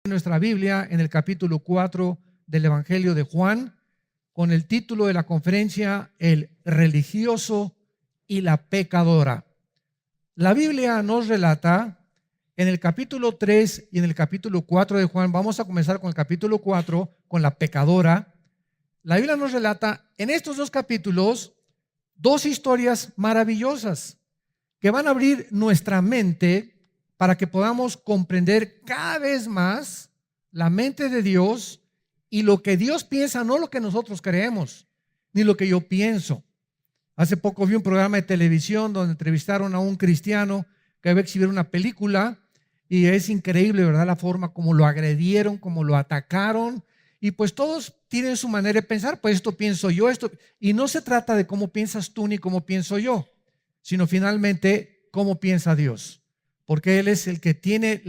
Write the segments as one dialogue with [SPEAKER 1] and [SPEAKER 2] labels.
[SPEAKER 1] Nuestra Biblia en el capítulo 4 del Evangelio de Juan, con el título de la conferencia, El religioso y la pecadora. La Biblia nos relata en el capítulo 3 y en el capítulo 4 de Juan. Vamos a comenzar con el capítulo 4, con la pecadora. La Biblia nos relata en estos dos capítulos dos historias maravillosas que van a abrir nuestra mente para que podamos comprender cada vez más la mente de Dios y lo que Dios piensa, no lo que nosotros creemos, ni lo que yo pienso. Hace poco vi un programa de televisión donde entrevistaron a un cristiano que iba a exhibir una película y es increíble, ¿verdad? La forma como lo agredieron, como lo atacaron, y pues todos tienen su manera de pensar. Pues esto pienso yo, esto, y no se trata de cómo piensas tú ni cómo pienso yo, sino finalmente cómo piensa Dios, porque Él es el que tiene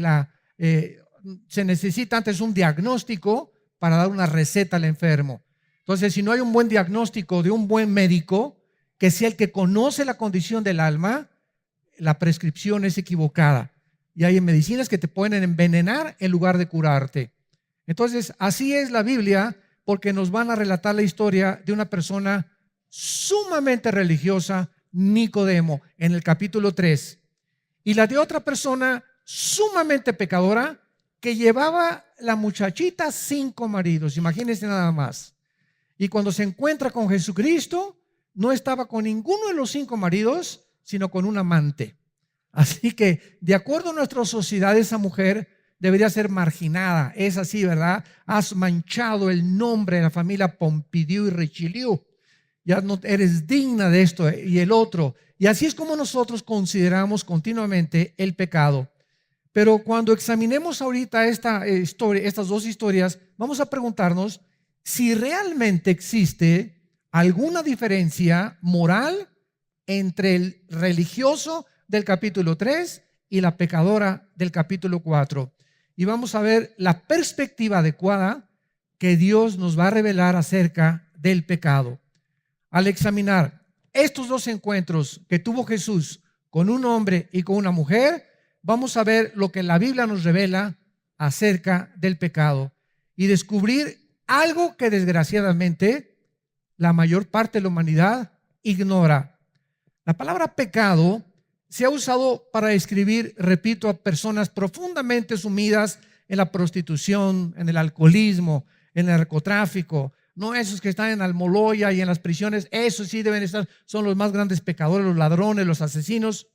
[SPEAKER 1] se necesita antes un diagnóstico para dar una receta al enfermo. Entonces, si no hay un buen diagnóstico de un buen médico, que sea el que conoce la condición del alma, la prescripción es equivocada. Y hay medicinas que te pueden envenenar en lugar de curarte. Entonces, así es la Biblia, porque nos van a relatar la historia de una persona sumamente religiosa, Nicodemo, en el capítulo 3. Y la de otra persona sumamente pecadora, que llevaba la muchachita 5 maridos, imagínense nada más. Y cuando se encuentra con Jesucristo, no estaba con ninguno de los 5 maridos, sino con un amante. Así que, de acuerdo a nuestra sociedad, esa mujer debería ser marginada. Es así, ¿verdad? Has manchado el nombre de la familia Pompidou y Richelieu. Ya no eres digna de esto y el otro. Y así es como nosotros consideramos continuamente el pecado. Pero cuando examinemos ahorita estas dos historias, vamos a preguntarnos si realmente existe alguna diferencia moral entre el religioso del capítulo 3 y la pecadora del capítulo 4. Y vamos a ver la perspectiva adecuada que Dios nos va a revelar acerca del pecado. Al examinar estos dos encuentros que tuvo Jesús con un hombre y con una mujer, vamos a ver lo que la Biblia nos revela acerca del pecado y descubrir algo que desgraciadamente la mayor parte de la humanidad ignora. La palabra pecado se ha usado para describir, repito, a personas profundamente sumidas en la prostitución, en el alcoholismo, en el narcotráfico. No esos que están en Almoloya y en las prisiones, esos sí deben estar, son los más grandes pecadores, los ladrones, los asesinos.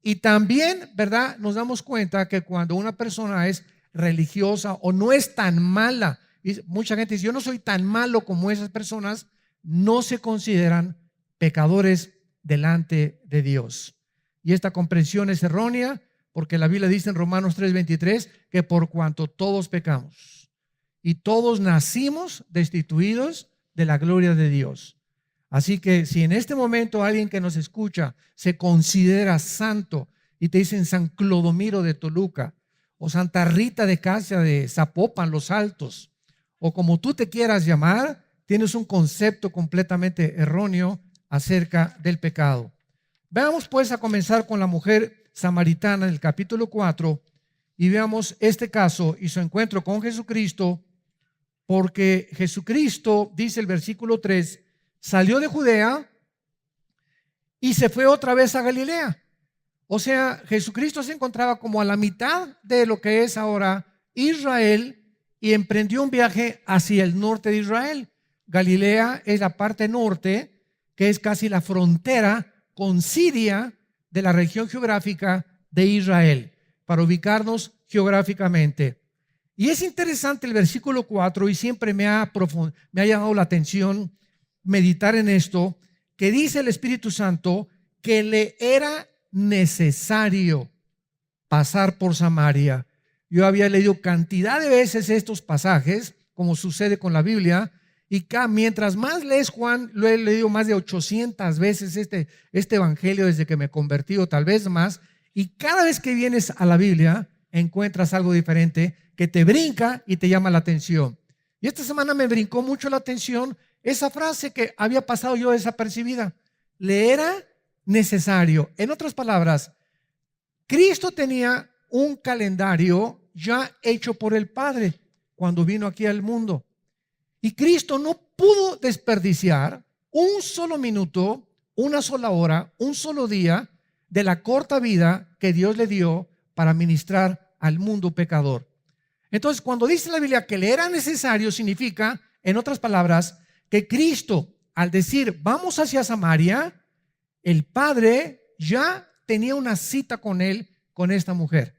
[SPEAKER 1] Y también, ¿verdad? Nos damos cuenta que cuando una persona es religiosa o no es tan mala, y mucha gente dice, yo no soy tan malo como esas personas, no se consideran pecadores delante de Dios. Y esta comprensión es errónea, porque la Biblia dice en Romanos 3:23 que por cuanto todos pecamos y todos nacimos destituidos de la gloria de Dios. Así que si en este momento alguien que nos escucha se considera santo y te dicen San Clodomiro de Toluca o Santa Rita de Casia de Zapopan, Los Altos, o como tú te quieras llamar, tienes un concepto completamente erróneo acerca del pecado. Veamos pues a comenzar con la mujer samaritana en el capítulo 4 y veamos este caso y su encuentro con Jesucristo, porque Jesucristo, dice el versículo 3, salió de Judea y se fue otra vez a Galilea. O sea, Jesucristo se encontraba como a la mitad de lo que es ahora Israel y emprendió un viaje hacia el norte de Israel. Galilea es la parte norte, que es casi la frontera con Siria de la región geográfica de Israel, para ubicarnos geográficamente. Y es interesante el versículo 4 y siempre me ha llamado la atención meditar en esto, que dice el Espíritu Santo que le era necesario pasar por Samaria. Yo había leído cantidad de veces estos pasajes, como sucede con la Biblia, y mientras más lees Juan, lo he leído más de 800 veces este evangelio desde que me convertí, o tal vez más, y cada vez que vienes a la Biblia encuentras algo diferente que te brinca y te llama la atención. Y esta semana me brincó mucho la atención esa frase que había pasado yo desapercibida. Le era necesario. En otras palabras, Cristo tenía un calendario ya hecho por el Padre cuando vino aquí al mundo. Y Cristo no pudo desperdiciar un solo minuto, una sola hora, un solo día de la corta vida que Dios le dio para ministrar al mundo pecador. Entonces, cuando dice la Biblia que le era necesario, significa, en otras palabras, que Cristo, al decir vamos hacia Samaria, el Padre ya tenía una cita con él, con esta mujer.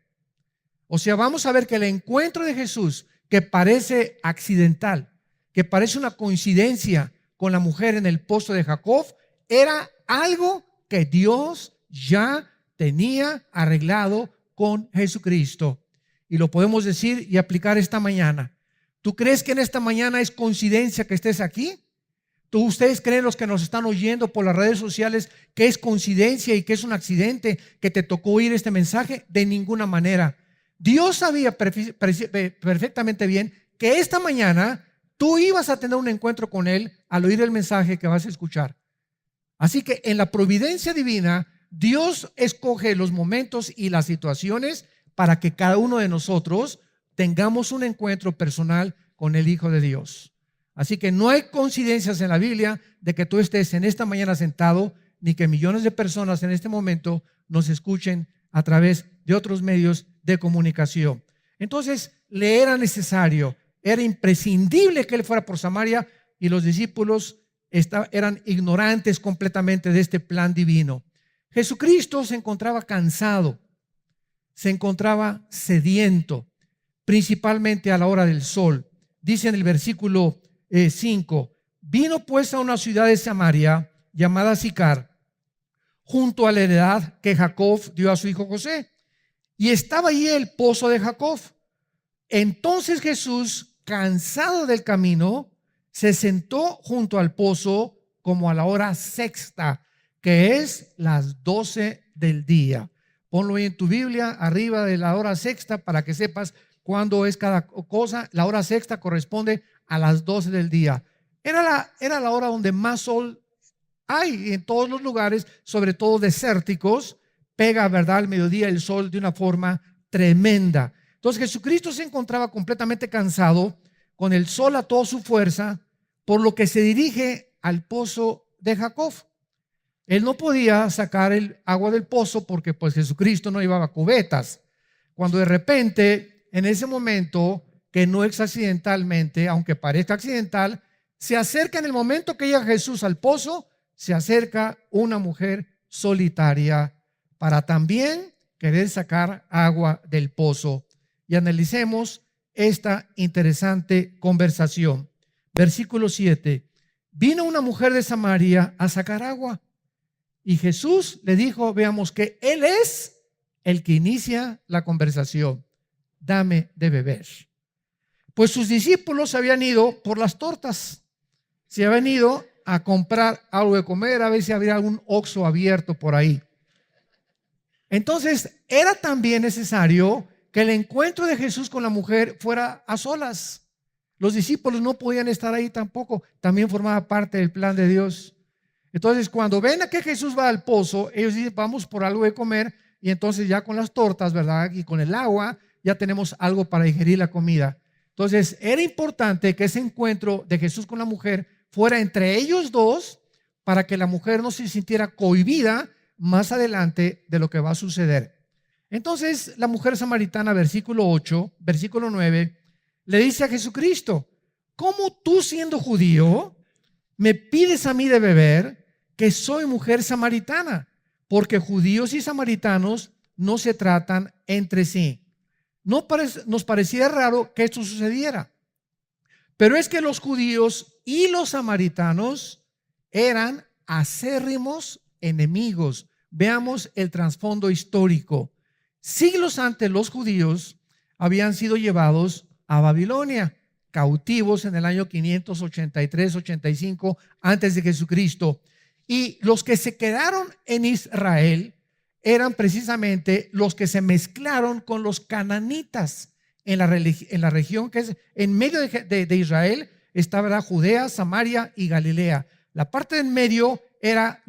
[SPEAKER 1] O sea, vamos a ver que el encuentro de Jesús, que parece accidental, que parece una coincidencia con la mujer en el pozo de Jacob, era algo que Dios ya tenía arreglado con Jesucristo. Y lo podemos decir y aplicar esta mañana. ¿Tú crees que en esta mañana es coincidencia que estés aquí? ¿Ustedes creen, los que nos están oyendo por las redes sociales, que es coincidencia y que es un accidente que te tocó oír este mensaje? De ninguna manera. Dios sabía perfectamente bien que esta mañana tú ibas a tener un encuentro con Él al oír el mensaje que vas a escuchar. Así que en la providencia divina, Dios escoge los momentos y las situaciones para que cada uno de nosotros tengamos un encuentro personal con el Hijo de Dios. Así que no hay coincidencias en la Biblia de que tú estés en esta mañana sentado, ni que millones de personas en este momento nos escuchen a través de otros medios de comunicación. Entonces, le era necesario, era imprescindible que él fuera por Samaria, y los discípulos eran ignorantes completamente de este plan divino. Jesucristo se encontraba cansado, se encontraba sediento, principalmente a la hora del sol. Dice en el versículo 5, vino pues a una ciudad de Samaria llamada Sicar, junto a la heredad que Jacob dio a su hijo José, y estaba allí el pozo de Jacob. Entonces Jesús, cansado del camino, se sentó junto al pozo como a la hora sexta, que es las 12 del día. Ponlo ahí en tu Biblia, arriba de la hora sexta, para que sepas cuándo es cada cosa. La hora sexta corresponde a las 12 del día. Era la hora donde más sol hay en todos los lugares, sobre todo desérticos. Pega, ¿verdad?, al mediodía el sol de una forma tremenda. Entonces Jesucristo se encontraba completamente cansado, con el sol a toda su fuerza, por lo que se dirige al pozo de Jacob. Él no podía sacar el agua del pozo porque pues Jesucristo no llevaba cubetas. Cuando de repente, en ese momento, que no es accidentalmente, aunque parezca accidental, se acerca, en el momento que llega Jesús al pozo, se acerca una mujer solitaria para también querer sacar agua del pozo. Y analicemos esta interesante conversación. Versículo 7. Vino una mujer de Samaria a sacar agua, y Jesús le dijo, veamos, que Él es el que inicia la conversación. Dame de beber. Pues sus discípulos habían ido por las tortas. Se habían ido a comprar algo de comer, a ver si había algún Oxxo abierto por ahí. Entonces, era también necesario que el encuentro de Jesús con la mujer fuera a solas. Los discípulos no podían estar ahí tampoco. También formaba parte del plan de Dios. Entonces, cuando ven a que Jesús va al pozo, ellos dicen, vamos por algo de comer, y entonces ya con las tortas, ¿verdad?, y con el agua, ya tenemos algo para digerir la comida. Entonces, era importante que ese encuentro de Jesús con la mujer fuera entre ellos dos, para que la mujer no se sintiera cohibida más adelante de lo que va a suceder. Entonces, la mujer samaritana, versículo 8, versículo 9, le dice a Jesucristo, ¿cómo tú, siendo judío, me pides a mí de beber, que soy mujer samaritana? Porque judíos y samaritanos no se tratan entre sí. Nos parecía raro que esto sucediera, pero es que los judíos y los samaritanos eran acérrimos enemigos. Veamos el trasfondo histórico. Siglos antes, los judíos habían sido llevados a Babilonia, cautivos en el año 583-85 antes de Jesucristo. Y los que se quedaron en Israel eran precisamente los que se mezclaron con los cananitas en la región que es en medio de Israel. Estaba Judea, Samaria y Galilea. La parte en medio era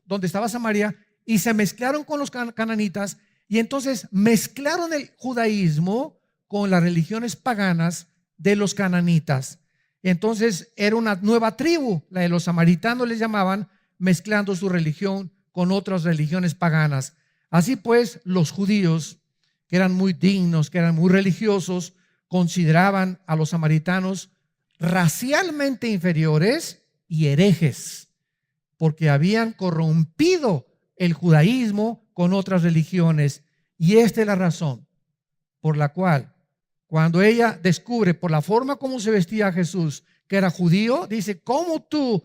[SPEAKER 1] donde estaba Samaria, y se mezclaron con los cananitas, y entonces mezclaron el judaísmo con las religiones paganas de los cananitas. Entonces era una nueva tribu, la de los samaritanos les llamaban, mezclando su religión con otras religiones paganas. Así pues, los judíos, que eran muy dignos, que eran muy religiosos, consideraban a los samaritanos racialmente inferiores y herejes, porque habían corrompido el judaísmo con otras religiones. Y esta es la razón por la cual, cuando ella descubre por la forma como se vestía Jesús, que era judío, dice: ¿cómo tú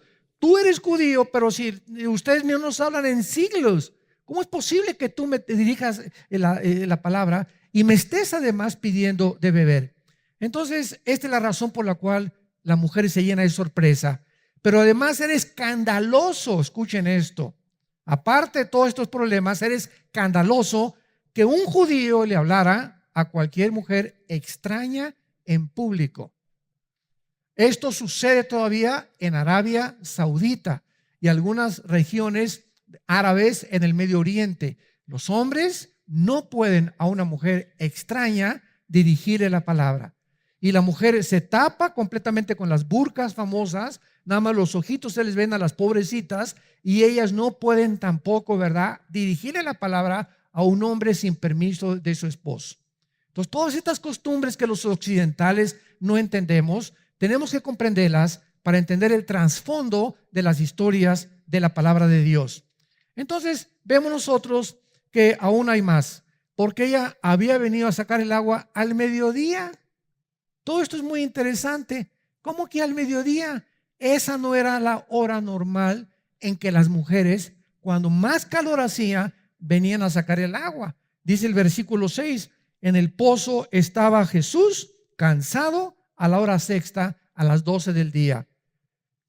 [SPEAKER 1] eres judío, pero si ustedes no nos hablan en siglos? ¿Cómo es posible que tú me dirijas la palabra y me estés además pidiendo de beber? Entonces, esta es la razón por la cual la mujer se llena de sorpresa. Pero además era escandaloso, escuchen esto, aparte de todos estos problemas, era escandaloso que un judío le hablara a cualquier mujer extraña en público. Esto sucede todavía en Arabia Saudita y algunas regiones árabes en el Medio Oriente. Los hombres no pueden a una mujer extraña dirigirle la palabra. Y la mujer se tapa completamente con las burkas famosas, nada más los ojitos se les ven a las pobrecitas, y ellas no pueden tampoco, ¿verdad?, dirigirle la palabra a un hombre sin permiso de su esposo. Entonces, todas estas costumbres que los occidentales no entendemos, tenemos que comprenderlas para entender el trasfondo de las historias de la palabra de Dios. Entonces, vemos nosotros que aún hay más, porque ella había venido a sacar el agua al mediodía. Todo esto es muy interesante. ¿Cómo que al mediodía? Esa no era la hora normal en que las mujeres, cuando más calor hacía, venían a sacar el agua. Dice el versículo 6, en el pozo estaba Jesús cansado a la hora sexta, a las 12 del día.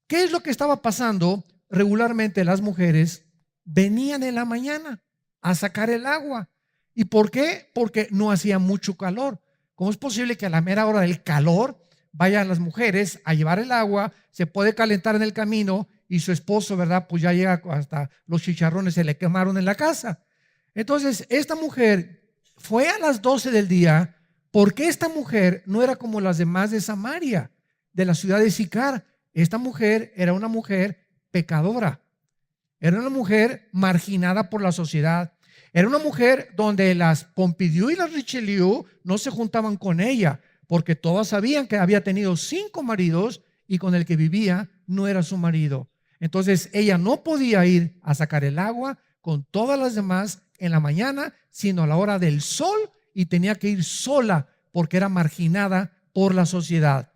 [SPEAKER 1] ¿Qué es lo que estaba pasando? Regularmente las mujeres venían en la mañana a sacar el agua. ¿Y por qué? Porque no hacía mucho calor. ¿Cómo es posible que a la mera hora del calor vayan las mujeres a llevar el agua? Se puede calentar en el camino y su esposo, ¿verdad?, pues ya llega, hasta los chicharrones se le quemaron en la casa. Entonces, esta mujer fue a las 12 del día porque esta mujer no era como las demás de Samaria, de la ciudad de Sicar. Esta mujer era una mujer pecadora. Era una mujer marginada por la sociedad. Era una mujer donde las Pompidou y las Richelieu no se juntaban con ella, porque todas sabían que había tenido 5 maridos y con el que vivía no era su marido. Entonces ella no podía ir a sacar el agua con todas las demás en la mañana, sino a la hora del sol, y tenía que ir sola porque era marginada por la sociedad.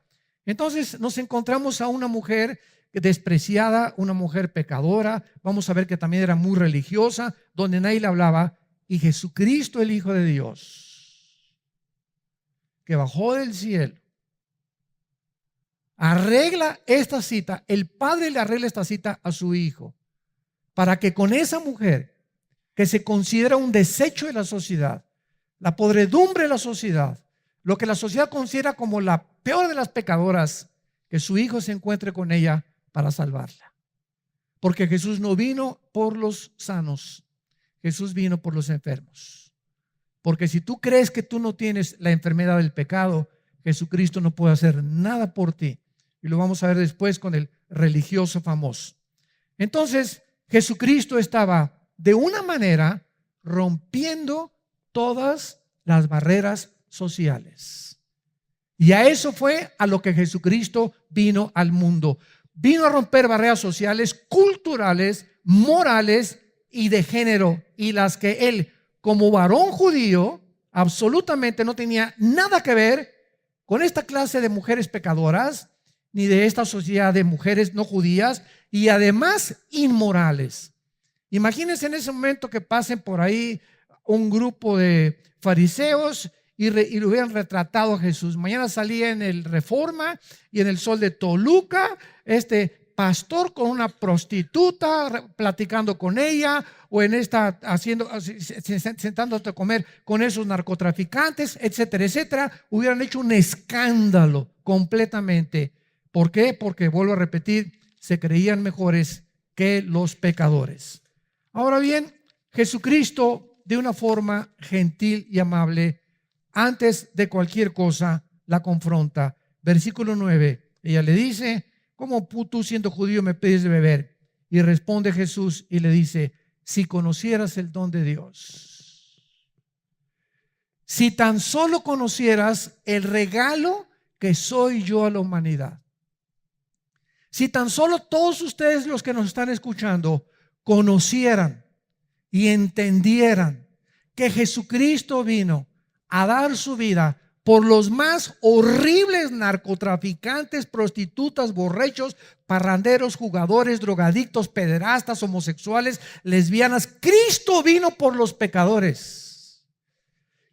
[SPEAKER 1] Entonces nos encontramos a una mujer despreciada, una mujer pecadora. Vamos a ver que también era muy religiosa, donde nadie le hablaba. Y Jesucristo, el Hijo de Dios, que bajó del cielo, arregla esta cita. El Padre le arregla esta cita a su Hijo para que con esa mujer que se considera un desecho de la sociedad, la podredumbre de la sociedad, lo que la sociedad considera como la peor de las pecadoras, que su Hijo se encuentre con ella para salvarla. Porque Jesús no vino por los sanos, Jesús vino por los enfermos. Porque si tú crees que tú no tienes la enfermedad del pecado, Jesucristo no puede hacer nada por ti. Y lo vamos a ver después con el religioso famoso. Entonces, Jesucristo estaba de una manera rompiendo todas las barreras sociales. Y a eso fue a lo que Jesucristo vino al mundo. Vino a romper barreras sociales, culturales, morales y de género, y las que él, como varón judío, absolutamente no tenía nada que ver con esta clase de mujeres pecadoras, ni de esta sociedad de mujeres no judías, y además inmorales. Imagínense en ese momento que pasen por ahí un grupo de fariseos y lo hubieran retratado a Jesús. Mañana salía en el Reforma y en el Sol de Toluca este pastor con una prostituta platicando con ella, o en esta sentándote a comer con esos narcotraficantes, etcétera, etcétera. Hubieran hecho un escándalo completamente. ¿Por qué? Porque, vuelvo a repetir, se creían mejores que los pecadores. Ahora bien, Jesucristo, de una forma gentil y amable, antes de cualquier cosa la confronta. Versículo 9, ella le dice: ¿cómo tú siendo judío me pides de beber? Y responde Jesús y le dice: si conocieras el don de Dios, si tan solo conocieras el regalo que soy yo a la humanidad, si tan solo todos ustedes los que nos están escuchando conocieran y entendieran que Jesucristo vino a dar su vida por los más horribles narcotraficantes, prostitutas, borrachos, parranderos, jugadores, drogadictos, pederastas, homosexuales, lesbianas. Cristo vino por los pecadores.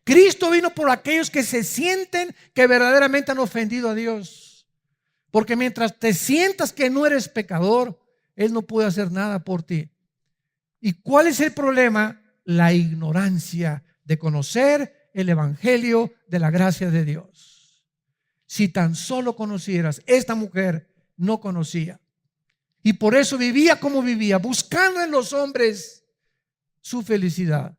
[SPEAKER 1] Cristo vino por aquellos que se sienten que verdaderamente han ofendido a Dios. Porque mientras te sientas que no eres pecador, Él no puede hacer nada por ti. ¿Y cuál es el problema? La ignorancia de conocer el evangelio de la gracia de Dios. Si tan solo conocieras, esta mujer no conocía. Y por eso vivía como vivía, buscando en los hombres su felicidad,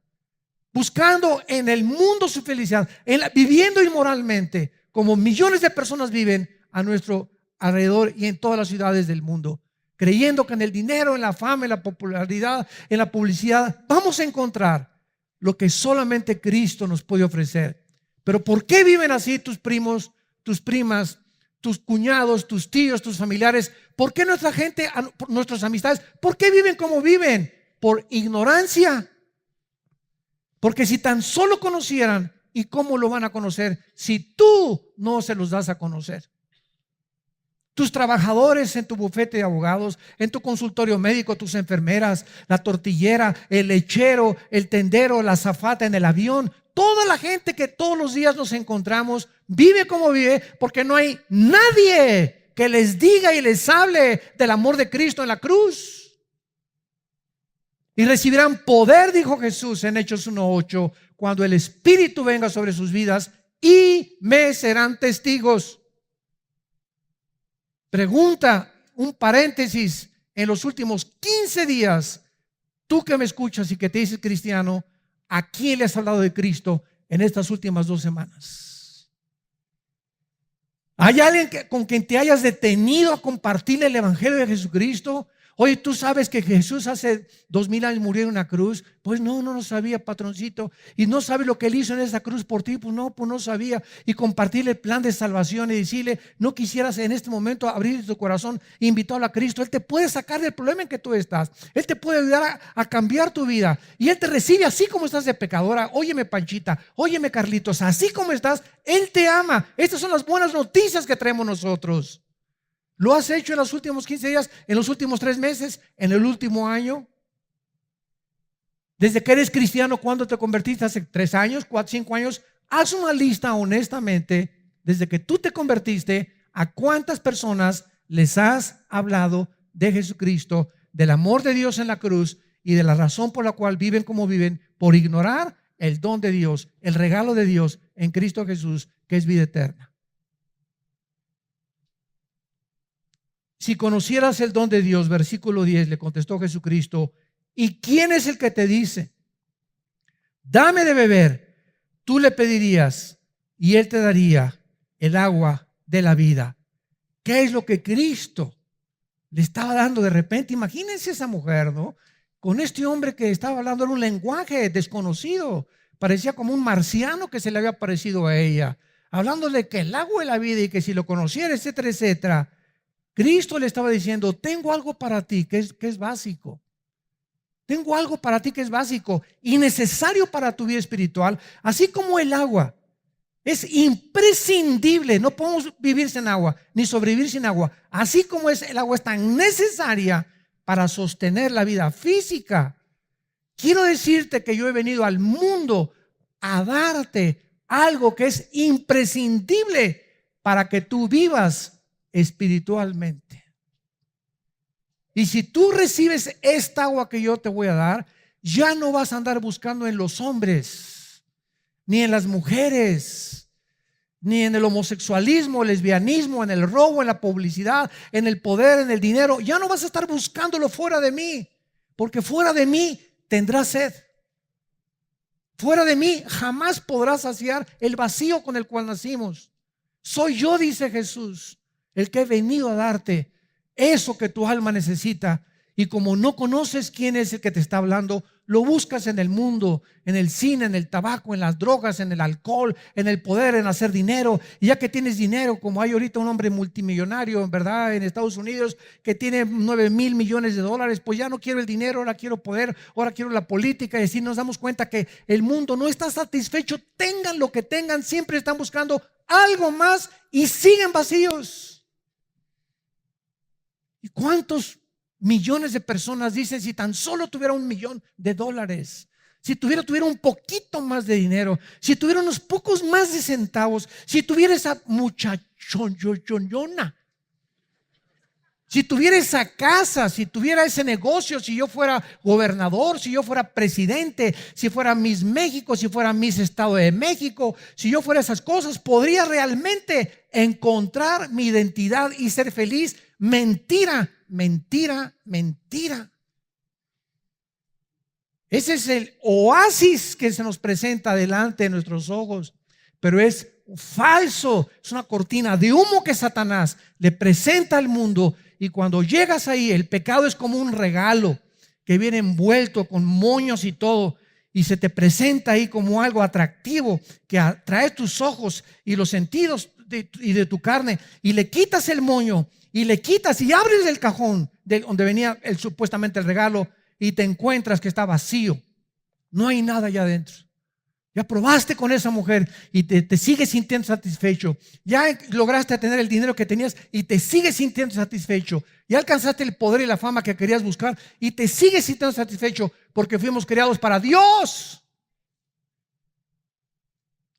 [SPEAKER 1] buscando en el mundo su felicidad, viviendo inmoralmente, como millones de personas viven a nuestro alrededor y en todas las ciudades del mundo, creyendo que en el dinero, en la fama, en la popularidad, en la publicidad, vamos a encontrar lo que solamente Cristo nos puede ofrecer. Pero ¿por qué viven así tus primos, tus primas, tus cuñados, tus tíos, tus familiares? ¿Por qué nuestra gente, nuestras amistades, por qué viven como viven? Por ignorancia. Porque si tan solo conocieran, ¿y cómo lo van a conocer si tú no se los das a conocer? Tus trabajadores en tu bufete de abogados, en tu consultorio médico, tus enfermeras, la tortillera, el lechero, el tendero, la azafata en el avión, toda la gente que todos los días nos encontramos vive como vive porque no hay nadie que les diga y les hable del amor de Cristo en la cruz. Y recibirán poder, dijo Jesús en Hechos 1:8, cuando el Espíritu venga sobre sus vidas, y me serán testigos. Pregunta, un paréntesis: en los últimos 15 días, tú que me escuchas y que te dices cristiano, ¿a quién le has hablado de Cristo en estas últimas 2 semanas? ¿Hay alguien con quien te hayas detenido a compartirle el evangelio de Jesucristo? Oye, ¿tú sabes que Jesús hace 2000 años murió en una cruz? Pues no lo sabía, patroncito. ¿Y no sabes lo que Él hizo en esa cruz por ti? Pues no sabía. Y compartirle el plan de salvación y decirle: no quisieras en este momento abrir tu corazón e invitarlo a Cristo. Él te puede sacar del problema en que tú estás. Él te puede ayudar a cambiar tu vida. Y Él te recibe así como estás de pecadora. Óyeme, Panchita, óyeme, Carlitos, así como estás, Él te ama. Estas son las buenas noticias que traemos nosotros. ¿Lo has hecho en los últimos 15 días, en los últimos 3 meses, en el último año? Desde que eres cristiano, ¿cuándo te convertiste? ¿Hace 3 años, 4, 5 años? Haz una lista honestamente, desde que tú te convertiste, ¿a cuántas personas les has hablado de Jesucristo, del amor de Dios en la cruz y de la razón por la cual viven como viven, por ignorar el don de Dios, el regalo de Dios en Cristo Jesús, que es vida eterna? Si conocieras el don de Dios, versículo 10, le contestó Jesucristo: ¿y quién es el que te dice, dame de beber? Tú le pedirías y Él te daría el agua de la vida. ¿Qué es lo que Cristo le estaba dando de repente? Imagínense esa mujer, ¿no? Con este hombre que estaba hablando en un lenguaje desconocido. Parecía como un marciano que se le había parecido a ella, hablándole que el agua de la vida y que si lo conociera, etcétera, etcétera. Cristo le estaba diciendo: tengo algo para ti que es básico. Tengo algo para ti que es básico y necesario para tu vida espiritual. Así como el agua es imprescindible, no podemos vivir sin agua ni sobrevivir sin agua. Así como el agua es tan necesaria para sostener la vida física. Quiero decirte que yo he venido al mundo a darte algo que es imprescindible para que tú vivas espiritualmente. Y si tú recibes esta agua que yo te voy a dar, ya no vas a andar buscando en los hombres, ni en las mujeres, ni en el homosexualismo, el lesbianismo, en el robo, en la publicidad, en el poder, en el dinero. Ya no vas a estar buscándolo fuera de mí, porque fuera de mí tendrás sed. Fuera de mí jamás podrás saciar el vacío con el cual nacimos. Soy yo, dice Jesús, el que he venido a darte eso que tu alma necesita. Y como no conoces quién es el que te está hablando, lo buscas en el mundo, en el cine, en el tabaco, en las drogas, en el alcohol, en el poder, en hacer dinero. Y ya que tienes dinero, como hay ahorita un hombre multimillonario, en verdad, en Estados Unidos, que tiene 9,000 millones de dólares, pues ya no quiero el dinero, ahora quiero poder, ahora quiero la política. Y así nos damos cuenta que el mundo no está satisfecho. Tengan lo que tengan, siempre están buscando algo más y siguen vacíos. ¿Y cuántos millones de personas dicen, si tan solo tuviera $1,000,000, si tuviera un poquito más de dinero, si tuviera unos pocos más de centavos, si tuviera esa muchachona, si tuviera esa casa, si tuviera ese negocio, si yo fuera gobernador, si yo fuera presidente, si fuera Miss México, si fuera Miss Estado de México, si yo fuera esas cosas, podría realmente encontrar mi identidad y ser feliz. Mentira, mentira, mentira. Ese es el oasis que se nos presenta delante de nuestros ojos, pero es falso, es una cortina de humo que Satanás le presenta al mundo. Y cuando llegas ahí, el pecado es como un regalo que viene envuelto con moños y todo, y se te presenta ahí como algo atractivo que atrae tus ojos y los sentidos y de tu carne, y le quitas el moño y le quitas y abres el cajón de donde venía supuestamente el regalo, y te encuentras que está vacío, no hay nada allá adentro. Ya probaste con esa mujer y te sigues sintiendo satisfecho. Ya lograste tener el dinero que tenías y te sigues sintiendo satisfecho. Ya alcanzaste el poder y la fama que querías buscar y te sigues sintiendo satisfecho, porque fuimos creados para Dios.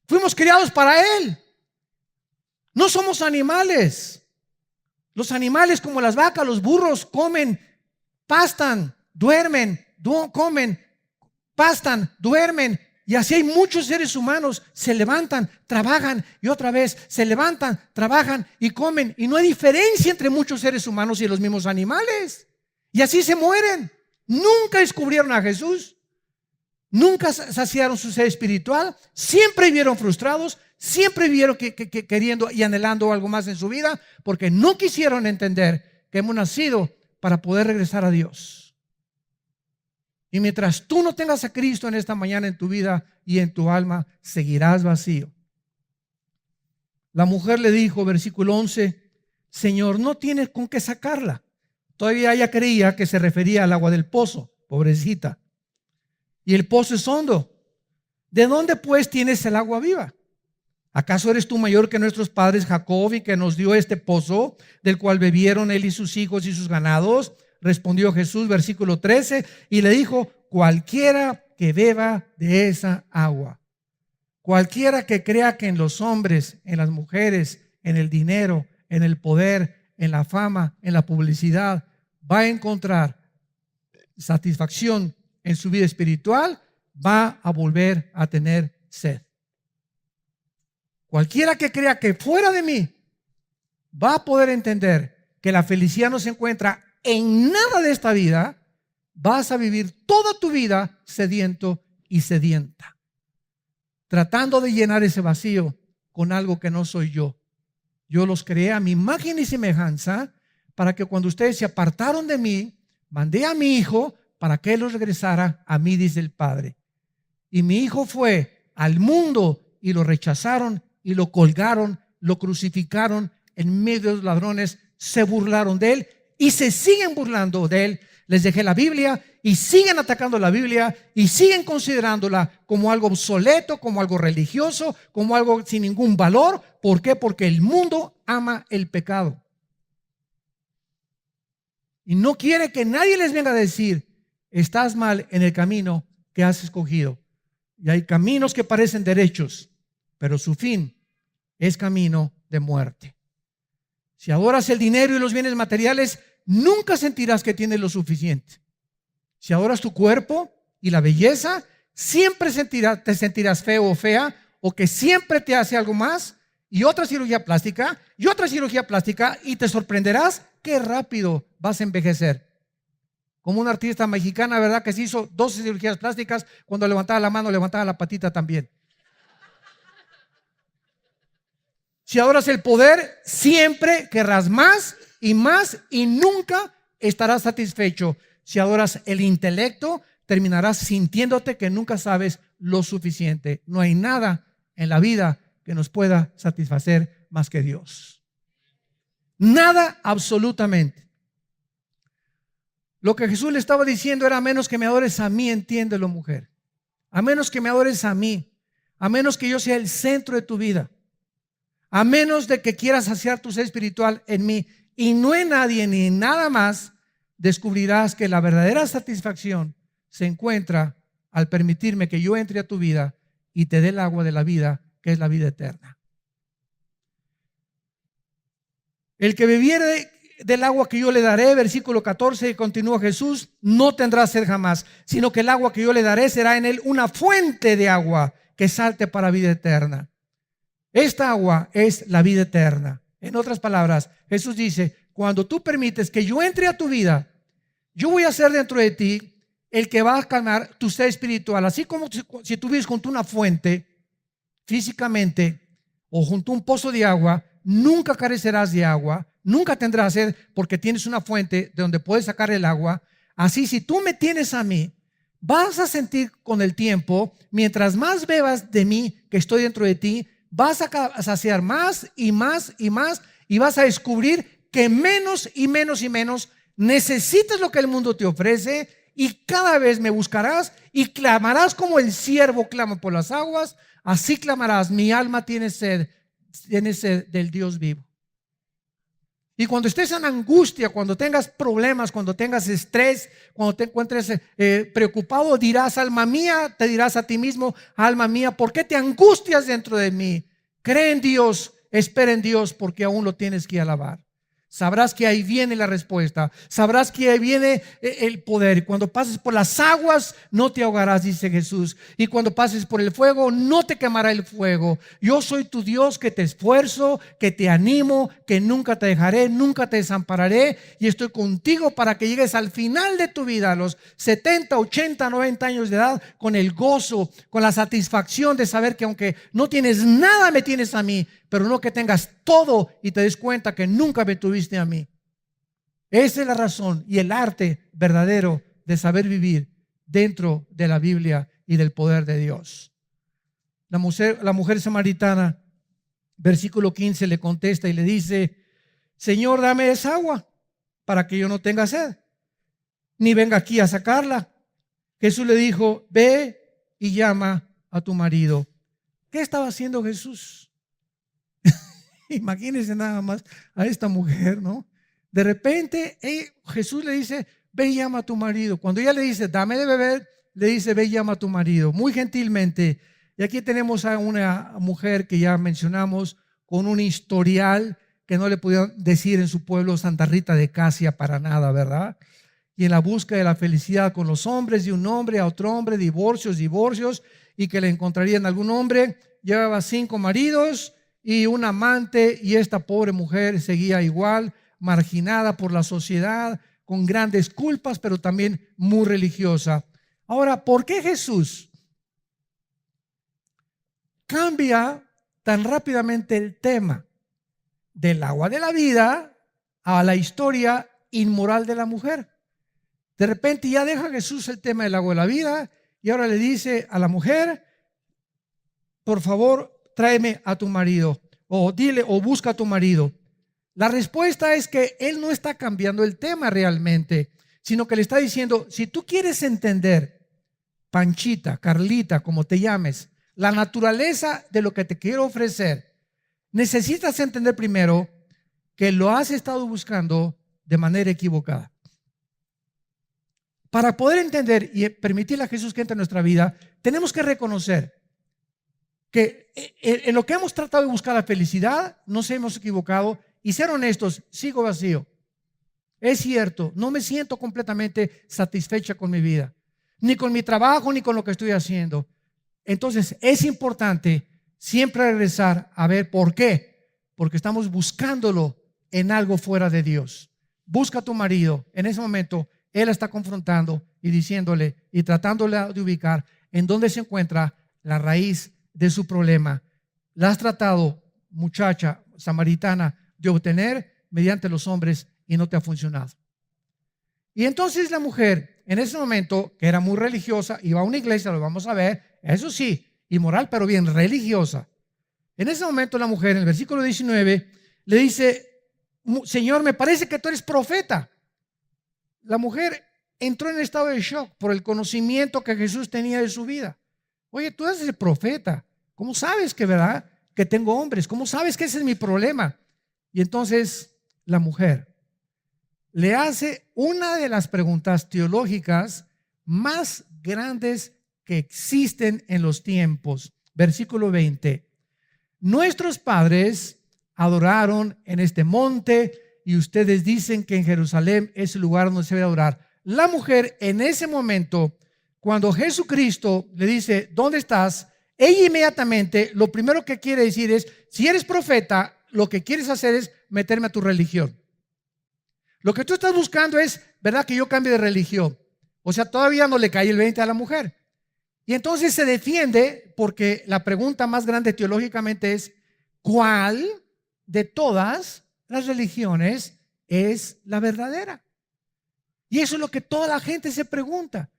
[SPEAKER 1] Fuimos creados para Él. No somos animales. Los animales, como las vacas, los burros, comen, pastan, duermen, comen, pastan, duermen. Y así hay muchos seres humanos, se levantan, trabajan y otra vez se levantan, trabajan y comen. Y no hay diferencia entre muchos seres humanos y los mismos animales. Y así se mueren. Nunca descubrieron a Jesús. Nunca saciaron su ser espiritual. Siempre vivieron frustrados. Siempre vivieron queriendo y anhelando algo más en su vida, porque no quisieron entender que hemos nacido para poder regresar a Dios. Y mientras tú no tengas a Cristo en esta mañana en tu vida y en tu alma, seguirás vacío. La mujer le dijo, versículo 11, Señor, no tienes con qué sacarla. Todavía ella creía que se refería al agua del pozo, pobrecita. Y el pozo es hondo. ¿De dónde pues tienes el agua viva? ¿Acaso eres tú mayor que nuestros padres Jacob, y que nos dio este pozo, del cual bebieron él y sus hijos y sus ganados? Respondió Jesús, versículo 13, y le dijo, cualquiera que beba de esa agua, cualquiera que crea que en los hombres, en las mujeres, en el dinero, en el poder, en la fama, en la publicidad, va a encontrar satisfacción en su vida espiritual, va a volver a tener sed. Cualquiera que crea que fuera de mí va a poder entender que la felicidad no se encuentra en nada de esta vida. Vas a vivir toda tu vida sediento y sedienta, tratando de llenar ese vacío con algo que no soy yo. Yo los creé a mi imagen y semejanza, para que cuando ustedes se apartaron de mí, mandé a mi hijo para que él los regresara a mí, dice el Padre. Y mi hijo fue al mundo y lo rechazaron y lo colgaron, lo crucificaron en medio de los ladrones, se burlaron de él y se siguen burlando de él. Les dejé la Biblia y siguen atacando la Biblia y siguen considerándola como algo obsoleto, como algo religioso, como algo sin ningún valor. ¿Por qué? Porque el mundo ama el pecado y no quiere que nadie les venga a decir, estás mal en el camino que has escogido. Y hay caminos que parecen derechos, pero su fin es camino de muerte. Si adoras el dinero y los bienes materiales, nunca sentirás que tienes lo suficiente. Si adoras tu cuerpo y la belleza, siempre te sentirás feo o fea, o que siempre te hace algo más, y otra cirugía plástica, y te sorprenderás qué rápido vas a envejecer. Como una artista mexicana, ¿verdad? Que se hizo 12 cirugías plásticas, cuando levantaba la mano, levantaba la patita también. Si adoras el poder, siempre querrás más y nunca estarás satisfecho. Si adoras el intelecto, terminarás sintiéndote que nunca sabes lo suficiente. No hay nada en la vida que nos pueda satisfacer más que Dios. Nada, absolutamente. Lo que Jesús le estaba diciendo era: a menos que me adores a mí, entiéndelo, mujer. A menos que me adores a mí, a menos que yo sea el centro de tu vida, a menos de que quieras saciar tu ser espiritual en mí y no en nadie ni en nada más, descubrirás que la verdadera satisfacción se encuentra al permitirme que yo entre a tu vida y te dé el agua de la vida, que es la vida eterna. El que bebiere del agua que yo le daré, versículo 14, continúa Jesús, no tendrá sed jamás, sino que el agua que yo le daré será en él una fuente de agua que salte para vida eterna. Esta agua es la vida eterna. En otras palabras, Jesús dice: cuando tú permites que yo entre a tu vida, yo voy a ser dentro de ti el que va a calmar tu ser espiritual. Así como si tú vives junto a una fuente físicamente o junto a un pozo de agua, nunca carecerás de agua, nunca tendrás sed porque tienes una fuente de donde puedes sacar el agua. Así, si tú me tienes a mí, vas a sentir con el tiempo, mientras más bebas de mí que estoy dentro de ti, vas a saciar más y más y más, y vas a descubrir que menos y menos y menos necesitas lo que el mundo te ofrece, y cada vez me buscarás y clamarás como el siervo clama por las aguas. Así clamarás: mi alma tiene sed del Dios vivo. Y cuando estés en angustia, cuando tengas problemas, cuando tengas estrés, cuando te encuentres preocupado, dirás: alma mía, te dirás a ti mismo: alma mía, ¿por qué te angustias dentro de mí? Cree en Dios, espera en Dios, porque aún lo tienes que alabar. Sabrás que ahí viene la respuesta, sabrás que ahí viene el poder. Cuando pases por las aguas no te ahogarás, dice Jesús, y cuando pases por el fuego no te quemará el fuego. Yo soy tu Dios, que te esfuerzo, que te animo, que nunca te dejaré, nunca te desampararé, y estoy contigo para que llegues al final de tu vida, a los 70, 80, 90 años de edad, con el gozo, con la satisfacción de saber que aunque no tienes nada, me tienes a mí, pero no que tengas todo y te des cuenta que nunca me tuviste a mí. Esa es la razón y el arte verdadero de saber vivir dentro de la Biblia y del poder de Dios. La mujer samaritana, versículo 15, le contesta y le dice: Señor, dame esa agua para que yo no tenga sed, ni venga aquí a sacarla. Jesús le dijo: ve y llama a tu marido. ¿Qué estaba haciendo Jesús? Imagínense nada más a esta mujer, ¿no? De repente Jesús le dice: ve y llama a tu marido. Cuando ella le dice: dame de beber, le dice: ve y llama a tu marido, muy gentilmente. Y aquí tenemos a una mujer que ya mencionamos, con un historial que no le pudieron decir en su pueblo Santa Rita de Casia para nada, ¿verdad? Y en la búsqueda de la felicidad con los hombres, de un hombre a otro hombre, divorcios, y que le encontraría en algún hombre. Llevaba 5 maridos y un amante, y esta pobre mujer seguía igual, marginada por la sociedad, con grandes culpas, pero también muy religiosa. Ahora, ¿por qué Jesús cambia tan rápidamente el tema del agua de la vida a la historia inmoral de la mujer? De repente ya deja Jesús el tema del agua de la vida y ahora le dice a la mujer: por favor, tráeme a tu marido, o dile, o busca a tu marido. La respuesta es que él no está cambiando el tema realmente, sino que le está diciendo: si tú quieres entender, Panchita, Carlita, como te llames, la naturaleza de lo que te quiero ofrecer, necesitas entender primero que lo has estado buscando de manera equivocada. Para poder entender y permitirle a Jesús que entre en nuestra vida, tenemos que reconocer que en lo que hemos tratado de buscar la felicidad nos hemos equivocado, y ser honestos, sigo vacío. Es cierto, no me siento completamente satisfecha con mi vida, ni con mi trabajo, ni con lo que estoy haciendo. Entonces es importante siempre regresar a ver por qué, porque estamos buscándolo en algo fuera de Dios. Busca a tu marido. En ese momento Él la está confrontando y diciéndole y tratándola de ubicar en dónde se encuentra la raíz de su problema. La has tratado, muchacha samaritana, de obtener mediante los hombres y no te ha funcionado. Y entonces la mujer, en ese momento, que era muy religiosa, iba a una iglesia, lo vamos a ver, eso sí, inmoral, pero bien religiosa. En ese momento la mujer, en el versículo 19, le dice: Señor, me parece que tú eres profeta. La mujer entró en estado de shock por el conocimiento que Jesús tenía de su vida. Oye, tú eres el profeta. ¿Cómo sabes que, verdad, que tengo hombres? ¿Cómo sabes que ese es mi problema? Y entonces la mujer le hace una de las preguntas teológicas más grandes que existen en los tiempos. Versículo 20. Nuestros padres adoraron en este monte y ustedes dicen que en Jerusalén es el lugar donde se debe adorar. La mujer en ese momento, cuando Jesucristo le dice: ¿dónde estás?, ella inmediatamente lo primero que quiere decir es: si eres profeta, lo que quieres hacer es meterme a tu religión. Lo que tú estás buscando es, ¿verdad?, que yo cambie de religión. O sea, todavía no le cae el 20 a la mujer. Y entonces se defiende porque la pregunta más grande teológicamente es: ¿cuál de todas las religiones es la verdadera? Y eso es lo que toda la gente se pregunta.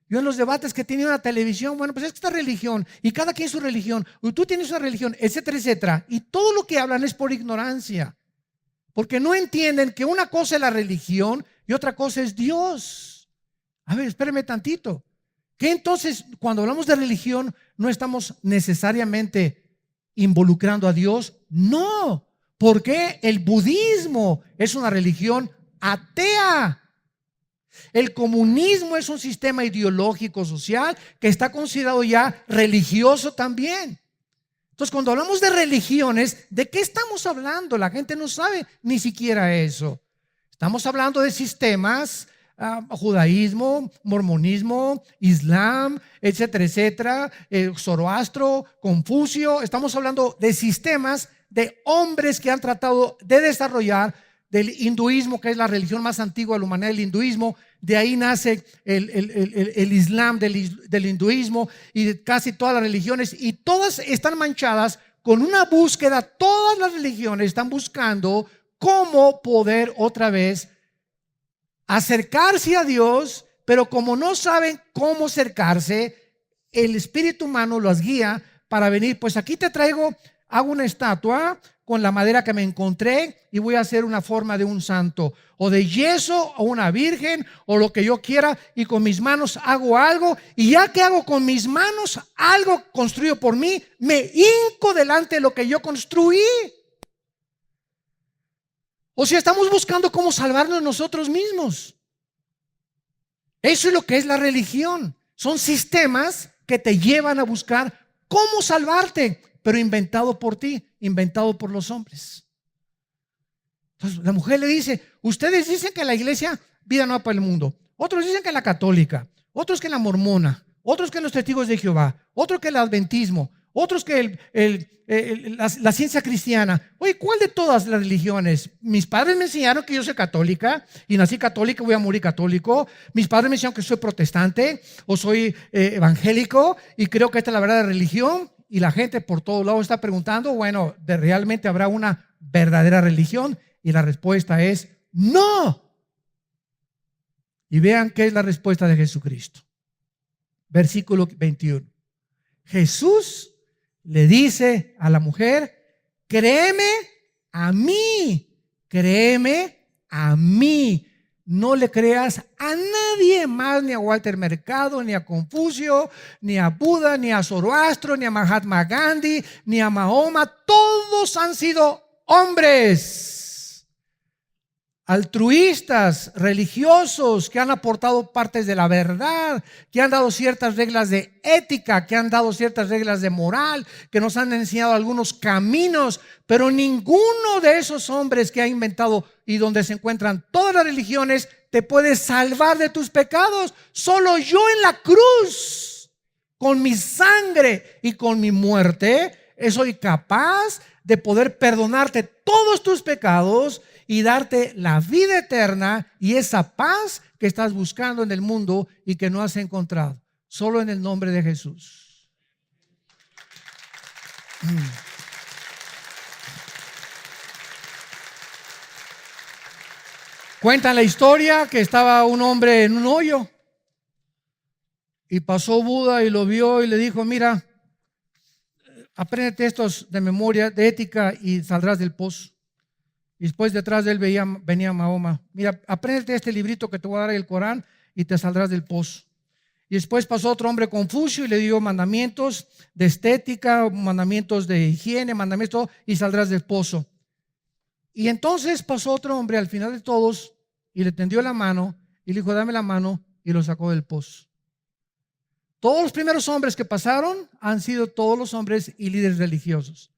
[SPEAKER 1] Yo en los debates que tenía en la televisión, bueno, pues es que esta religión, y cada quien su religión, y tú tienes una religión, etcétera, etcétera. Y todo lo que hablan es por ignorancia, porque no entienden que una cosa es la religión y otra cosa es Dios. A ver, espérame tantito. Que entonces, cuando hablamos de religión, no estamos necesariamente involucrando a Dios. No, porque el budismo es una religión atea. El comunismo es un sistema ideológico social que está considerado ya religioso también. Entonces, cuando hablamos de religiones, ¿de qué estamos hablando? La gente no sabe ni siquiera eso. Estamos hablando de sistemas, judaísmo, mormonismo, islam, etcétera, etcétera, Zoroastro, Confucio. Estamos hablando de sistemas de hombres que han tratado de desarrollar, del hinduismo, que es la religión más antigua de la humanidad, el hinduismo. De ahí nace el islam del hinduismo y de casi todas las religiones, y todas están manchadas con una búsqueda. Todas las religiones están buscando cómo poder otra vez acercarse a Dios, pero como no saben cómo acercarse, el espíritu humano los guía para venir. Pues aquí te traigo, hago una estatua con la madera que me encontré y voy a hacer una forma de un santo, o de yeso, o una virgen, o lo que yo quiera, y con mis manos hago algo, y ya que hago con mis manos algo construido por mí, me hinco delante de lo que yo construí. O sea, estamos buscando cómo salvarnos nosotros mismos. Eso es lo que es la religión. Son sistemas que te llevan a buscar cómo salvarte, pero inventado por ti, inventado por los hombres. Entonces la mujer le dice: ustedes dicen que la iglesia Vida Nueva para el Mundo, otros dicen que la católica, otros que la mormona, otros que los testigos de Jehová, otros que el adventismo, otros que la ciencia cristiana. Oye, ¿cuál de todas las religiones? Mis padres me enseñaron que yo soy católica y nací católica, voy a morir católico. Mis padres me enseñaron que soy protestante o soy evangélico y creo que esta es la verdadera religión. Y la gente por todos lados está preguntando: bueno, ¿realmente habrá una verdadera religión? Y la respuesta es no. Y vean qué es la respuesta de Jesucristo. Versículo 21. Jesús le dice a la mujer: créeme a mí, créeme a mí. No le creas a nadie más, ni a Walter Mercado, ni a Confucio, ni a Buda, ni a Zoroastro, ni a Mahatma Gandhi, ni a Mahoma. Todos han sido hombres altruistas, religiosos, que han aportado partes de la verdad, que han dado ciertas reglas de ética, que han dado ciertas reglas de moral, que nos han enseñado algunos caminos, pero ninguno de esos hombres que ha inventado y donde se encuentran todas las religiones te puede salvar de tus pecados. Solo yo en la cruz, con mi sangre y con mi muerte, soy capaz de poder perdonarte todos tus pecados y darte la vida eterna y esa paz que estás buscando en el mundo y que no has encontrado. Solo en el nombre de Jesús. Cuentan la historia que estaba un hombre en un hoyo y pasó Buda y lo vio y le dijo: mira, apréndete estos de memoria, de ética, y saldrás del pozo. Y después detrás de él venía Mahoma: mira, apréndete este librito que te voy a dar, el Corán, y te saldrás del pozo. Y después pasó otro hombre, Confucio, y le dio mandamientos de estética, mandamientos de higiene, mandamientos, y saldrás del pozo. Y entonces pasó otro hombre al final de todos y le tendió la mano y le dijo: dame la mano, y lo sacó del pozo. Todos los primeros hombres que pasaron han sido todos los hombres y líderes religiosos.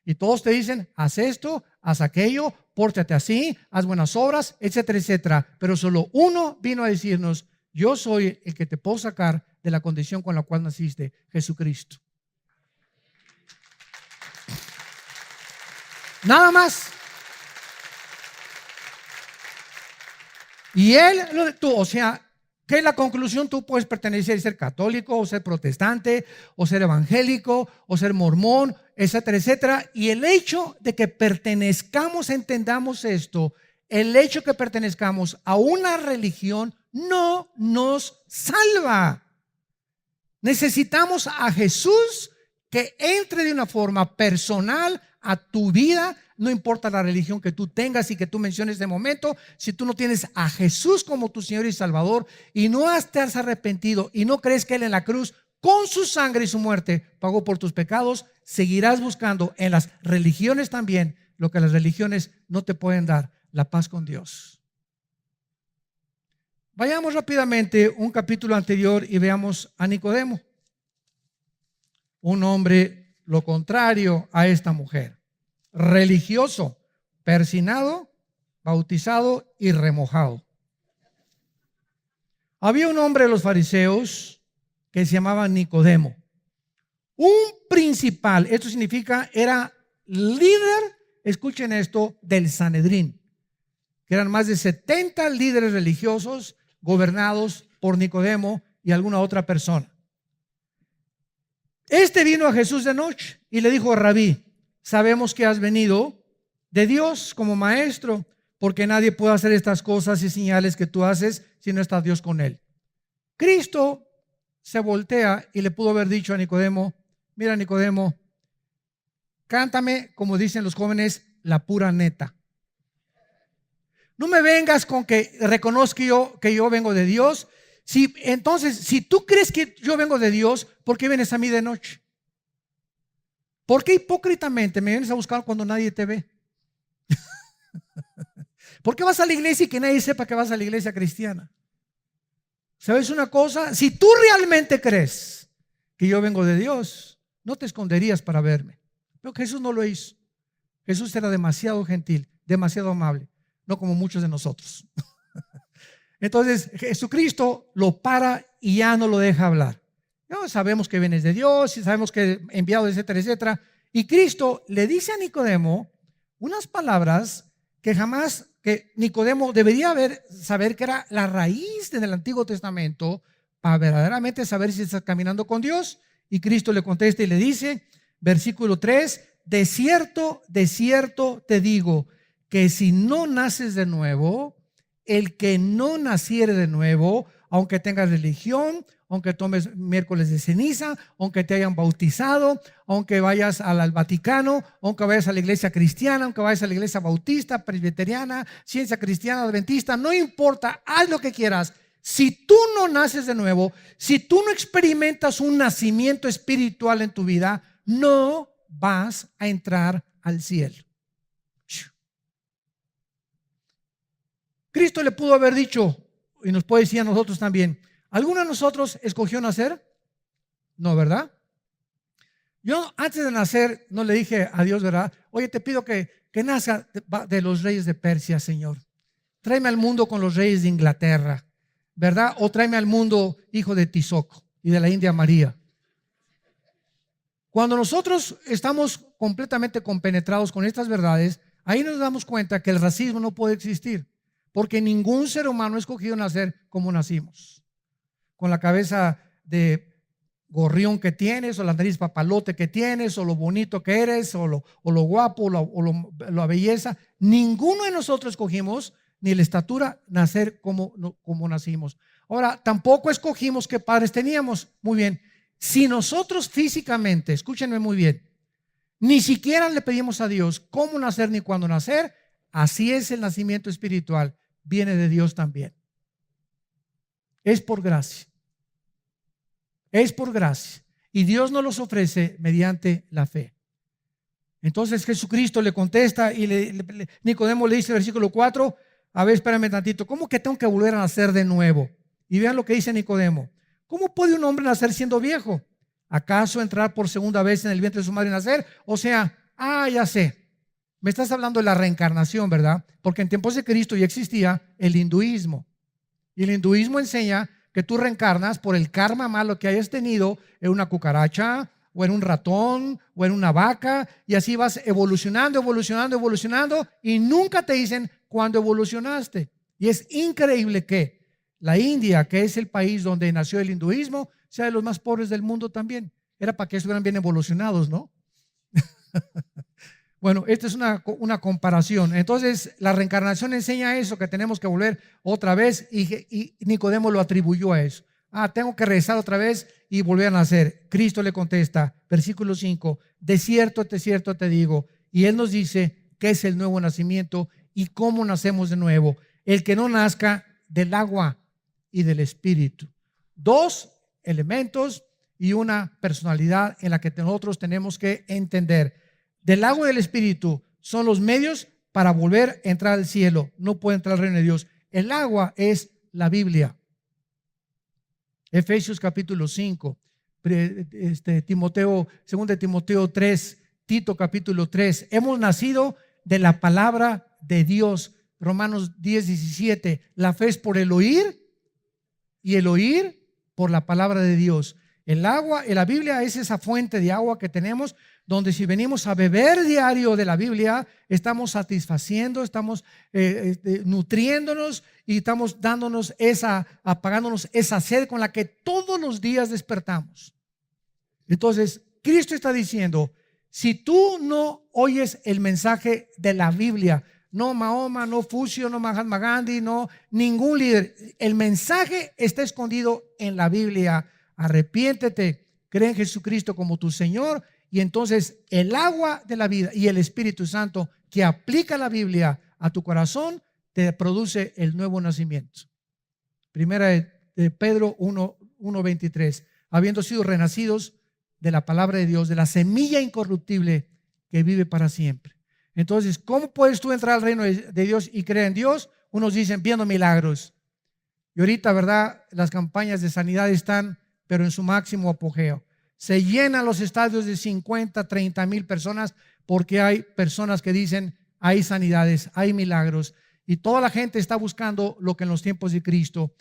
[SPEAKER 1] Y todos te dicen: haz esto, haz aquello, pórtate así, haz buenas obras, etcétera, etcétera. Pero solo uno vino a decirnos: yo soy el que te puedo sacar de la condición con la cual naciste, Jesucristo. Nada más. Y él, o sea, ¿qué es la conclusión? Tú puedes pertenecer y ser católico, o ser protestante, o ser evangélico, o ser mormón, etcétera, etcétera. Y el hecho de que pertenezcamos, entendamos esto, el hecho de que pertenezcamos a una religión no nos salva. Necesitamos a Jesús que entre de una forma personal a tu vida. No importa la religión que tú tengas y que tú menciones de momento, si tú no tienes a Jesús como tu Señor y Salvador y no te has arrepentido y no crees que Él en la cruz con su sangre y su muerte pagó por tus pecados, seguirás buscando en las religiones también lo que las religiones no te pueden dar: la paz con Dios. Vayamos rápidamente un capítulo anterior y veamos a Nicodemo, un hombre lo contrario a esta mujer: religioso, persinado, bautizado y remojado. Había un hombre de los fariseos que se llamaba Nicodemo, un principal. Esto significa, era líder, escuchen esto, del Sanedrín, que eran más de 70 líderes religiosos gobernados por Nicodemo y alguna otra persona. Este vino a Jesús de noche y le dijo: Rabí, sabemos que has venido de Dios como maestro, porque nadie puede hacer estas cosas y señales que tú haces si no está Dios con él. Cristo se voltea y le pudo haber dicho a Nicodemo: mira, Nicodemo, cántame, como dicen los jóvenes, la pura neta. No me vengas con que reconozca que yo vengo de Dios. Entonces, si tú crees que yo vengo de Dios, ¿por qué vienes a mí de noche? ¿Por qué hipócritamente me vienes a buscar cuando nadie te ve? ¿Por qué vas a la iglesia y que nadie sepa que vas a la iglesia cristiana? ¿Sabes una cosa? Si tú realmente crees que yo vengo de Dios, no te esconderías para verme. Pero Jesús no lo hizo. Jesús era demasiado gentil, demasiado amable, no como muchos de nosotros. Entonces Jesucristo lo para y ya no lo deja hablar. Ya sabemos que vienes de Dios y sabemos que enviado, etcétera, etcétera. Y Cristo le dice a Nicodemo unas palabras que jamás, que Nicodemo debería saber que era la raíz del Antiguo Testamento para verdaderamente saber si estás caminando con Dios. Y Cristo le contesta y le dice, versículo 3: de cierto te digo que si no naces de nuevo, el que no naciere de nuevo, aunque tengas religión, aunque tomes miércoles de ceniza, aunque te hayan bautizado, aunque vayas al Vaticano, aunque vayas a la iglesia cristiana, aunque vayas a la iglesia bautista, presbiteriana, ciencia cristiana, adventista, no importa, haz lo que quieras. Si tú no naces de nuevo, si tú no experimentas un nacimiento espiritual en tu vida, no vas a entrar al cielo. Cristo le pudo haber dicho, y nos puede decir a nosotros también: ¿alguno de nosotros escogió nacer? No, ¿verdad? Yo antes de nacer no le dije a Dios, ¿verdad? Oye, te pido que nazca de los reyes de Persia, Señor. Tráeme al mundo con los reyes de Inglaterra, ¿verdad? O tráeme al mundo hijo de Tizoc y de la India María. Cuando nosotros estamos completamente compenetrados con estas verdades, Ahí nos damos cuenta que el racismo no puede existir, porque ningún ser humano ha escogido nacer como nacimos, con la cabeza de gorrión que tienes, o la nariz papalote que tienes, o lo bonito que eres, o lo guapo, o la belleza. Ninguno de nosotros escogimos, ni la estatura, nacer como nacimos. Ahora, tampoco escogimos qué padres teníamos. Muy bien, si nosotros físicamente, escúchenme muy bien, ni siquiera le pedimos a Dios cómo nacer ni cuándo nacer, así es el nacimiento espiritual, viene de Dios también. Es por gracia. Es por gracia. Y Dios nos los ofrece mediante la fe. Entonces Jesucristo le contesta y Nicodemo le dice en el versículo 4, a ver, espérame tantito, ¿cómo que tengo que volver a nacer de nuevo? Y vean lo que dice Nicodemo. ¿Cómo puede un hombre nacer siendo viejo? ¿Acaso entrar por segunda vez en el vientre de su madre y nacer? O sea, ya sé, me estás hablando de la reencarnación, ¿verdad? Porque en tiempos de Cristo ya existía el hinduismo. Y el hinduismo enseña que tú reencarnas por el karma malo que hayas tenido en una cucaracha, o en un ratón, o en una vaca, y así vas evolucionando, y nunca te dicen cuándo evolucionaste. Y es increíble que la India, que es el país donde nació el hinduismo, sea de los más pobres del mundo también. Era para que estuvieran bien evolucionados, ¿no? Bueno, esta es una comparación. Entonces, la reencarnación enseña eso, que tenemos que volver otra vez, y Nicodemo lo atribuyó a eso. Tengo que regresar otra vez y volver a nacer. Cristo le contesta, versículo 5, de cierto te digo. Y Él nos dice qué es el nuevo nacimiento y cómo nacemos de nuevo. El que no nazca del agua y del Espíritu. Dos elementos y una personalidad en la que nosotros tenemos que entender. Del agua y del Espíritu son los medios para volver a entrar al cielo. No puede entrar al reino de Dios. El agua es la Biblia. Efesios capítulo 5, Timoteo, 2 Timoteo 3, Tito capítulo 3. Hemos nacido de la palabra de Dios. Romanos 10, 17. La fe es por el oír, y el oír por la palabra de Dios. El agua, la Biblia es esa fuente de agua que tenemos, donde si venimos a beber diario de la Biblia, estamos satisfaciendo, estamos nutriéndonos, y estamos apagándonos esa sed con la que todos los días despertamos. Entonces, Cristo está diciendo, si tú no oyes el mensaje de la Biblia, no Mahoma, no Fucio, no Mahatma Gandhi, no ningún líder, el mensaje está escondido en la Biblia. Arrepiéntete, cree en Jesucristo como tu Señor, y entonces el agua de la vida y el Espíritu Santo que aplica la Biblia a tu corazón te produce el nuevo nacimiento. Primera de Pedro 1:23, habiendo sido renacidos de la palabra de Dios, de la semilla incorruptible que vive para siempre. Entonces, ¿cómo puedes tú entrar al reino de Dios y creer en Dios? Unos dicen viendo milagros. Y ahorita, ¿verdad? Las campañas de sanidad están, pero en su máximo apogeo. Se llenan los estadios de 50, 30 mil personas, porque hay personas que dicen hay sanidades, hay milagros, y toda la gente está buscando lo que en los tiempos de Cristo.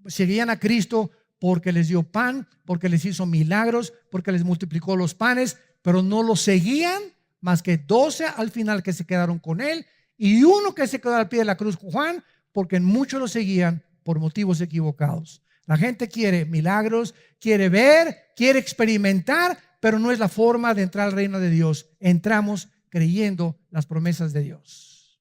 [SPEAKER 1] Seguían a Cristo porque les dio pan, porque les hizo milagros, porque les multiplicó los panes, pero no lo seguían más que 12 al final que se quedaron con él, y uno que se quedó al pie de la cruz, Juan, porque muchos lo seguían por motivos equivocados. La gente quiere milagros, quiere ver, quiere experimentar, pero no es la forma de entrar al reino de Dios. Entramos creyendo las promesas de Dios.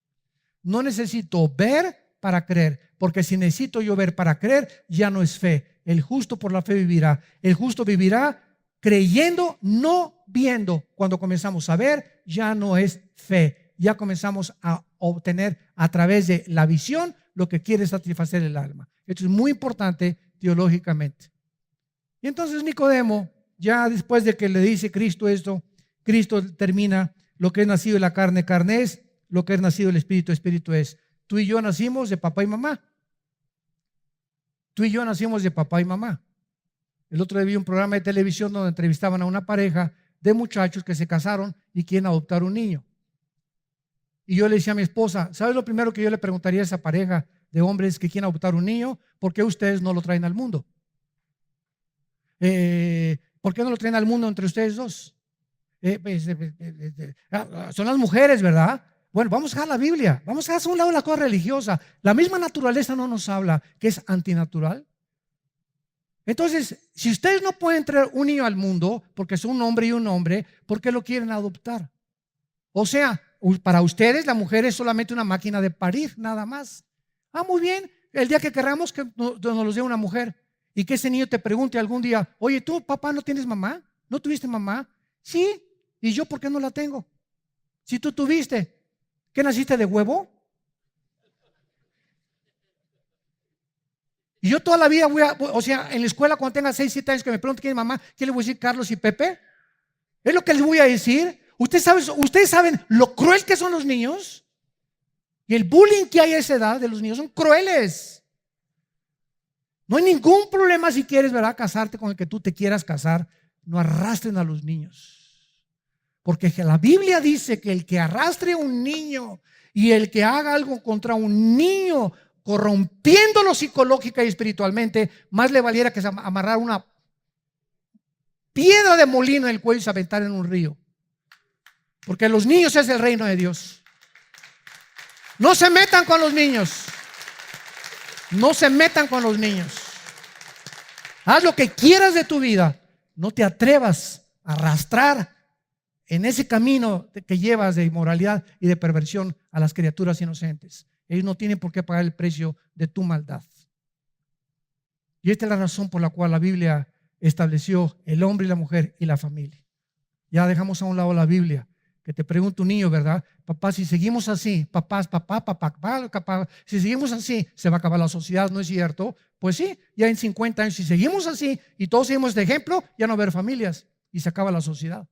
[SPEAKER 1] No necesito ver para creer, porque si necesito yo ver para creer, ya no es fe. El justo por la fe vivirá. El justo vivirá creyendo, no viendo. Cuando comenzamos a ver, ya no es fe. Ya comenzamos a obtener a través de la visión lo que quiere satisfacer el alma. Esto es muy importante teológicamente. Y entonces Nicodemo, ya después de que le dice Cristo esto, Cristo termina: lo que es nacido de la carne, carne es; lo que es nacido del Espíritu, Espíritu es. Tú y yo nacimos de papá y mamá. Tú y yo nacimos de papá y mamá. El otro día vi un programa de televisión donde entrevistaban a una pareja de muchachos que se casaron y quieren adoptar un niño. Y yo le decía a mi esposa, ¿sabes lo primero que yo le preguntaría a esa pareja de hombres que quieren adoptar un niño? ¿Por qué ustedes no lo traen al mundo? ¿Por qué no lo traen al mundo entre ustedes dos? Son las mujeres, ¿verdad? Bueno, vamos a dejar la Biblia, vamos a dejar a un lado la cosa religiosa. La misma naturaleza no nos habla que es antinatural. Entonces, si ustedes no pueden traer un niño al mundo porque son un hombre y un hombre, ¿por qué lo quieren adoptar? O sea, para ustedes la mujer es solamente una máquina de parir, nada más. Muy bien, el día que queramos que nos los dé una mujer y que ese niño te pregunte algún día, oye, ¿tú, papá, no tienes mamá? ¿No tuviste mamá? Sí, ¿y yo por qué no la tengo? Si tú tuviste, ¿qué naciste de huevo? Y yo toda la vida o sea, en la escuela cuando tenga 6, 7 años que me pregunten quién es mamá, ¿qué le voy a decir, Carlos y Pepe? Es lo que les voy a decir. Ustedes saben lo cruel que son los niños. Y el bullying que hay a esa edad de los niños son crueles. No hay ningún problema si quieres, ¿verdad?, casarte con el que tú te quieras casar. No arrastren a los niños. Porque la Biblia dice que el que arrastre a un niño y el que haga algo contra un niño, corrompiéndolo psicológica y espiritualmente, más le valiera que amarrar una piedra de molino en el cuello y se aventar en un río. Porque los niños es el reino de Dios. No se metan con los niños. No se metan con los niños. Haz lo que quieras de tu vida. No te atrevas a arrastrar en ese camino que llevas de inmoralidad y de perversión a las criaturas inocentes. Ellos no tienen por qué pagar el precio de tu maldad. Y esta es la razón por la cual la Biblia estableció el hombre y la mujer y la familia. Ya dejamos a un lado la Biblia. Que te pregunta un niño, ¿verdad? Papá, si seguimos así, papá, si seguimos así, se va a acabar la sociedad, ¿no es cierto? Pues sí, ya en 50 años, si seguimos así y todos seguimos de ejemplo, ya no va a haber familias y se acaba la sociedad.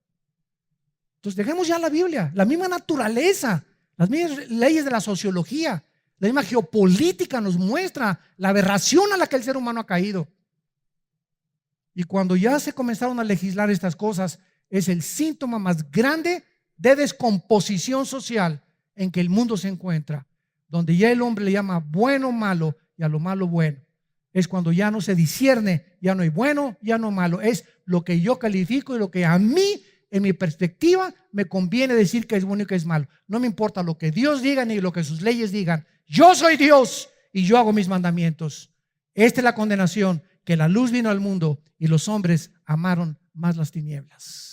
[SPEAKER 1] Entonces dejemos ya la Biblia, la misma naturaleza, las mismas leyes de la sociología, la misma geopolítica nos muestra la aberración a la que el ser humano ha caído. Y cuando ya se comenzaron a legislar estas cosas, es el síntoma más grande de descomposición social en que el mundo se encuentra, donde ya el hombre le llama bueno malo y a lo malo bueno. Es cuando ya no se discierne, ya no hay bueno, ya no malo. Es lo que yo califico y lo que a mí, en mi perspectiva, me conviene decir que es bueno y que es malo. No me importa lo que Dios diga ni lo que sus leyes digan. Yo soy Dios y yo hago mis mandamientos. Esta es la condenación, que la luz vino al mundo y los hombres amaron más las tinieblas.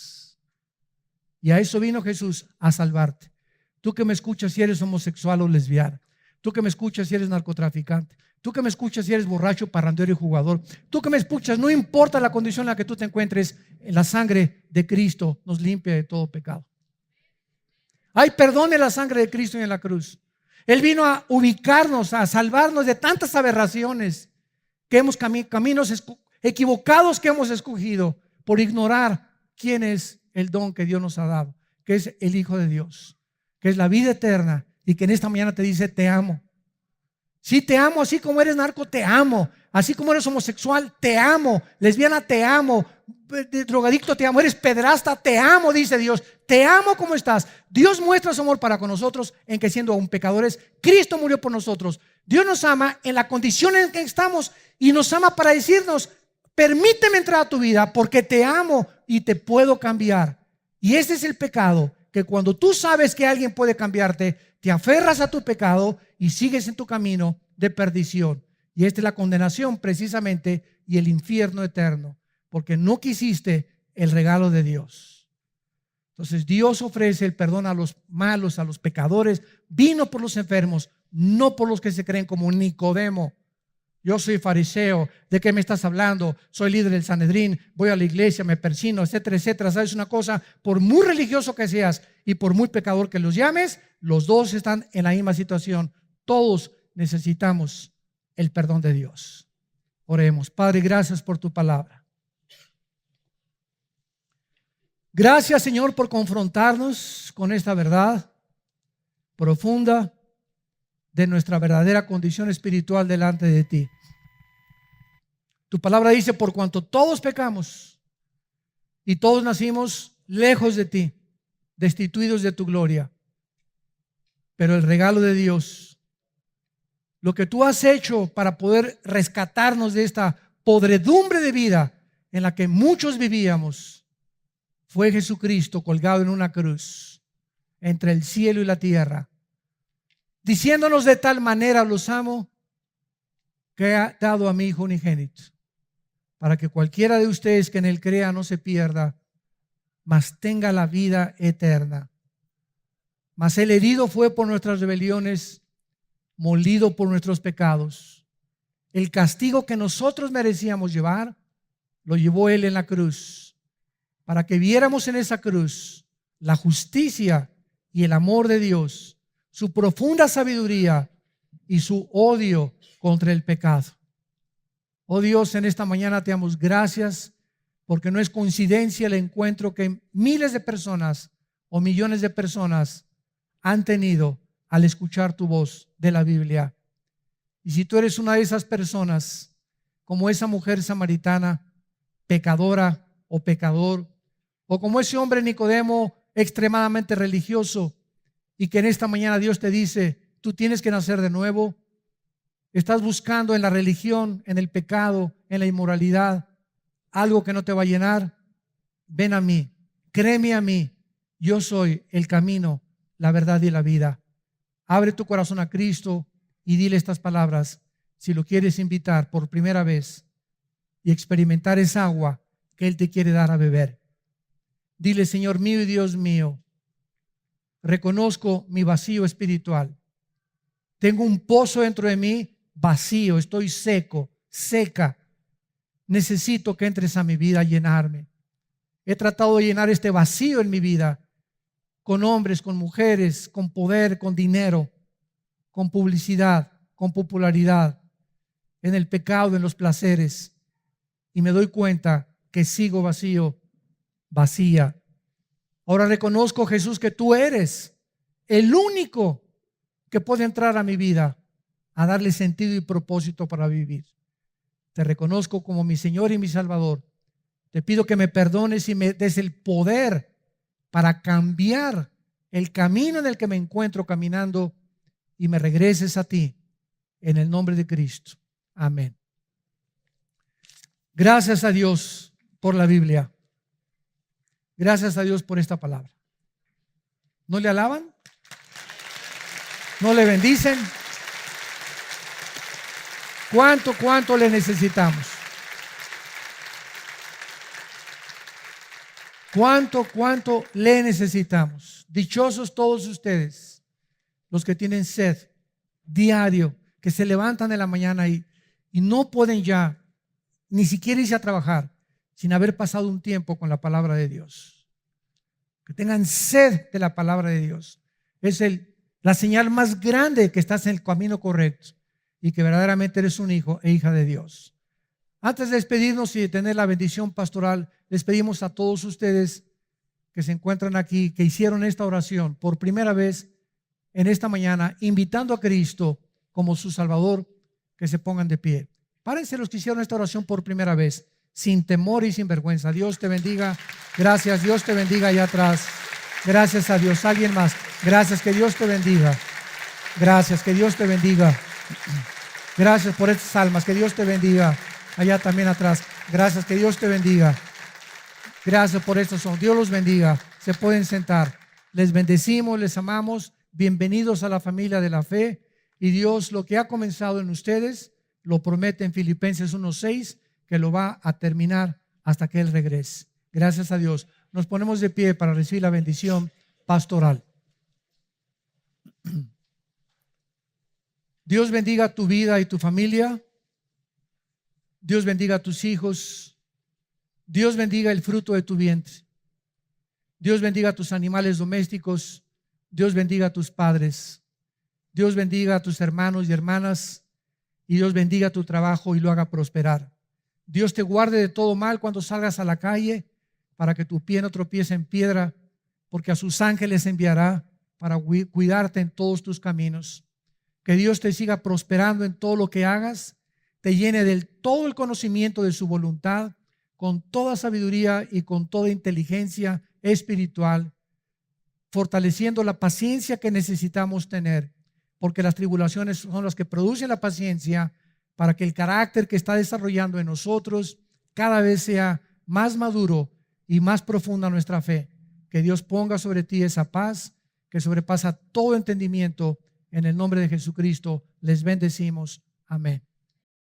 [SPEAKER 1] Y a eso vino Jesús, a salvarte. Tú que me escuchas si eres homosexual o lesbiana, tú que me escuchas si eres narcotraficante, tú que me escuchas si eres borracho, parrandero y jugador, tú que me escuchas, no importa la condición en la que tú te encuentres, la sangre de Cristo nos limpia de todo pecado. Hay perdón en la sangre de Cristo y en la cruz. Él vino a ubicarnos, a salvarnos de tantas aberraciones que hemos caminos equivocados que hemos escogido por ignorar quién es el don que Dios nos ha dado, que es el Hijo de Dios, que es la vida eterna y que en esta mañana te dice te amo. Sí, te amo, así como eres narco, te amo. Así como eres homosexual, te amo. Lesbiana, te amo. Drogadicto, te amo. Eres pederasta, te amo, dice Dios. Te amo como estás. Dios muestra su amor para con nosotros en que siendo aún pecadores, Cristo murió por nosotros. Dios nos ama en la condición en que estamos y nos ama para decirnos, permíteme entrar a tu vida porque te amo y te puedo cambiar. Y ese es el pecado, que cuando tú sabes que alguien puede cambiarte, te aferras a tu pecado y sigues en tu camino de perdición. Y esta es la condenación precisamente y el infierno eterno, porque no quisiste el regalo de Dios. Entonces Dios ofrece el perdón a los malos, a los pecadores. Vino por los enfermos, no por los que se creen como Nicodemo. Yo soy fariseo, ¿de qué me estás hablando? Soy líder del Sanedrín, voy a la iglesia, me persino, etcétera, etcétera. ¿Sabes una cosa? Por muy religioso que seas y por muy pecador que los llames, los dos están en la misma situación. Todos necesitamos el perdón de Dios. Oremos. Padre, gracias por tu palabra. Gracias, Señor, por confrontarnos con esta verdad profunda de nuestra verdadera condición espiritual delante de ti. Tu palabra dice, por cuanto todos pecamos y todos nacimos lejos de ti, destituidos de tu gloria, pero el regalo de Dios, lo que tú has hecho para poder rescatarnos de esta podredumbre de vida en la que muchos vivíamos, fue Jesucristo colgado en una cruz entre el cielo y la tierra, diciéndonos de tal manera los amo, que ha dado a mi Hijo unigénito, para que cualquiera de ustedes que en él crea no se pierda, mas tenga la vida eterna. Mas el herido fue por nuestras rebeliones, molido por nuestros pecados. El castigo que nosotros merecíamos llevar, lo llevó él en la cruz, para que viéramos en esa cruz la justicia y el amor de Dios, su profunda sabiduría y su odio contra el pecado. Oh Dios, en esta mañana te damos gracias, porque no es coincidencia el encuentro que miles de personas o millones de personas han tenido al escuchar tu voz de la Biblia. Y si tú eres una de esas personas, como esa mujer samaritana, pecadora o pecador, o como ese hombre Nicodemo, extremadamente religioso, y que en esta mañana Dios te dice, tú tienes que nacer de nuevo, estás buscando en la religión, en el pecado, en la inmoralidad, algo que no te va a llenar, ven a mí, créeme a mí, yo soy el camino, la verdad y la vida. Abre tu corazón a Cristo y dile estas palabras si lo quieres invitar por primera vez y experimentar esa agua que Él te quiere dar a beber. Dile, Señor mío y Dios mío, reconozco mi vacío espiritual. Tengo un pozo dentro de mí vacío, estoy seco, seca. Necesito que entres a mi vida a llenarme. He tratado de llenar este vacío en mi vida con hombres, con mujeres, con poder, con dinero, con publicidad, con popularidad, en el pecado, en los placeres. Y me doy cuenta que sigo vacío, vacía. Ahora reconozco, Jesús, que tú eres el único que puede entrar a mi vida a darle sentido y propósito para vivir. Te reconozco como mi Señor y mi Salvador. Te pido que me perdones y me des el poder para cambiar el camino en el que me encuentro caminando y me regreses a ti en el nombre de Cristo. Amén. Gracias a Dios por la Biblia. Gracias a Dios por esta palabra. ¿No le alaban? ¿No le bendicen? ¿Cuánto le necesitamos? ¿Cuánto le necesitamos? Dichosos todos ustedes, los que tienen sed diario, que se levantan en la mañana y no pueden ya ni siquiera irse a trabajar sin haber pasado un tiempo con la palabra de Dios. Que tengan sed de la palabra de Dios. Es la señal más grande que estás en el camino correcto y que verdaderamente eres un hijo e hija de Dios. Antes de despedirnos y de tener la bendición pastoral, les pedimos a todos ustedes que se encuentran aquí, que hicieron esta oración por primera vez en esta mañana, invitando a Cristo como su Salvador, que se pongan de pie. Párense los que hicieron esta oración por primera vez, sin temor y sin vergüenza. Dios te bendiga. Gracias. Dios te bendiga allá atrás. Gracias a Dios. Alguien más. Gracias. Que Dios te bendiga. Gracias. Que Dios te bendiga. Gracias por estas almas. Que Dios te bendiga. Allá también atrás. Gracias. Que Dios te bendiga. Gracias por estos son. Dios los bendiga. Se pueden sentar. Les bendecimos, les amamos. Bienvenidos a la familia de la fe. Y Dios lo que ha comenzado en ustedes lo promete en Filipenses 1:6 que lo va a terminar hasta que Él regrese. Gracias a Dios. Nos ponemos de pie para recibir la bendición pastoral. Dios bendiga tu vida y tu familia. Dios bendiga a tus hijos. Dios bendiga el fruto de tu vientre. Dios bendiga a tus animales domésticos. Dios bendiga a tus padres. Dios bendiga a tus hermanos y hermanas. Y Dios bendiga tu trabajo y lo haga prosperar. Dios te guarde de todo mal cuando salgas a la calle, para que tu pie no tropiece en piedra, porque a sus ángeles enviará para cuidarte en todos tus caminos. Que Dios te siga prosperando en todo lo que hagas, te llene del todo el conocimiento de su voluntad, con toda sabiduría y con toda inteligencia espiritual, fortaleciendo la paciencia que necesitamos tener, porque las tribulaciones son las que producen la paciencia, para que el carácter que está desarrollando en nosotros cada vez sea más maduro y más profunda nuestra fe. Que Dios ponga sobre ti esa paz que sobrepasa todo entendimiento En el nombre de Jesucristo les bendecimos. Amén.